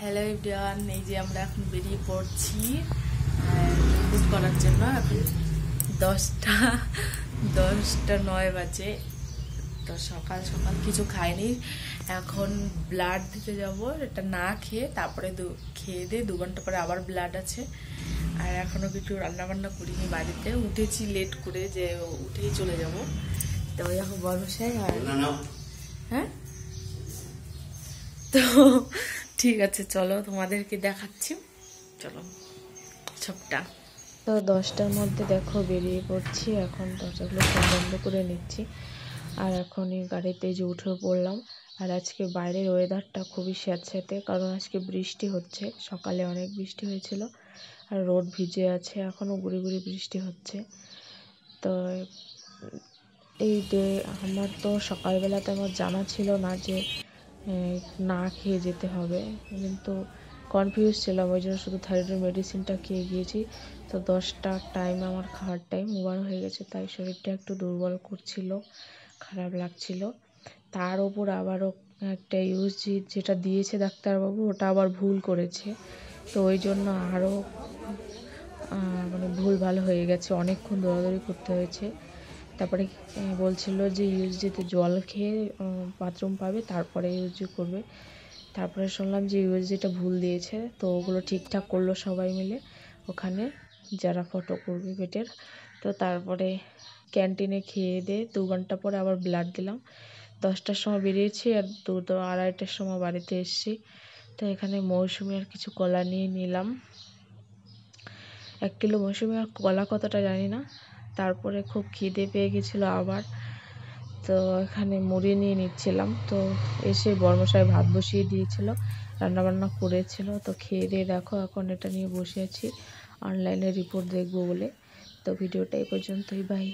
Hello everyone, এই যে আমরা এখন বেরিয়ে পড়ছি রিপোর্ট করার জন্য। এখন 10টা 9 বাজে। তো সকাল সকাল কিছু খাইনি, এখন ব্লাড দিতে যাব। এটা না খেয়ে তারপরে খেয়ে দিয়ে 2 ঘন্টা পরে আবার ব্লাড আছে। আর এখনো কিছু রান্নাবান্না করিনি বাড়িতে, উঠেছি লেট করে, যে উঠেই চলে যাব। তো এখন বর্মশাই আর হ্যাঁ, তো ঠিক আছে, চলো তোমাদেরকে দেখাচ্ছি। চলো সবটা। তো 10টার মধ্যে দেখো বেরিয়ে পড়ছি। এখন দরজাগুলো সব বন্ধ করে নিচ্ছি। আর এখনই গাড়িতে যে উঠে পড়লাম। আর আজকে বাইরের ওয়েদারটা খুবই স্যাঁতস্যাঁতে, কারণ আজকে বৃষ্টি হচ্ছে। সকালে অনেক বৃষ্টি হয়েছিল আর রোড ভিজে আছে, এখনও গুড়ি গুড়ি বৃষ্টি হচ্ছে। তো এই ডে আমার তো সকালবেলাতে আমার জানা ছিল না যে না খেয়ে যেতে হবে, কিন্তু কনফিউজ ছিলাম, ওই জন্য শুধু থাইরয়েডের মেডিসিনটা খেয়ে গিয়েছি। তো 10টার টাইম আমার খাওয়ার টাইম ওভার হয়ে গেছে, তাই শরীরটা একটু দুর্বল করছিল, খারাপ লাগছিল। তার ওপর আবারও একটা ইউএসজি যেটা দিয়েছে ডাক্তারবাবু, ওটা আবার ভুল করেছে। তো ওই জন্য আরও মানে ভুল ভালো হয়ে গেছে, অনেকক্ষণ দৌড়াদৌড়ি করতে হয়েছে। তারপরে বলছিল যে ইউএসজিতে জল খেয়ে বাথরুম পাবে, তারপরে ইউএসজি করবে। তারপরে শুনলাম যে ইউএসজিটা ভুল দিয়েছে, তো ওগুলো ঠিকঠাক করলো সবাই মিলে ওখানে, যারা ফটো করবে পেটের। তো তারপরে ক্যান্টিনে খেয়ে দিয়ে 2 ঘন্টা পরে আবার ব্লাড দিলাম। 10টার সময় বেরিয়েছি আর 2-2:30টার সময় বাড়িতে এসেছি। তো এখানে মৌসুমি আর কিছু কলা নিয়ে নিলাম, 1 কিলো মৌসুমি আর কলা কতটা জানি না। তারপরে খুব খিদে পেয়ে গেছিলো আবার, তো এখানে মুড়ি নিয়ে নিচ্ছিলাম। তো এসে বর্মশাই ভাত বসিয়ে দিয়েছিল, রান্নাবান্না করেছিল। তো খেয়ে দিয়ে দেখো এখন এটা নিয়ে বসে আছি অনলাইনে রিপোর্ট দেখবো বলে। তো ভিডিওটা এই পর্যন্তই, বাই।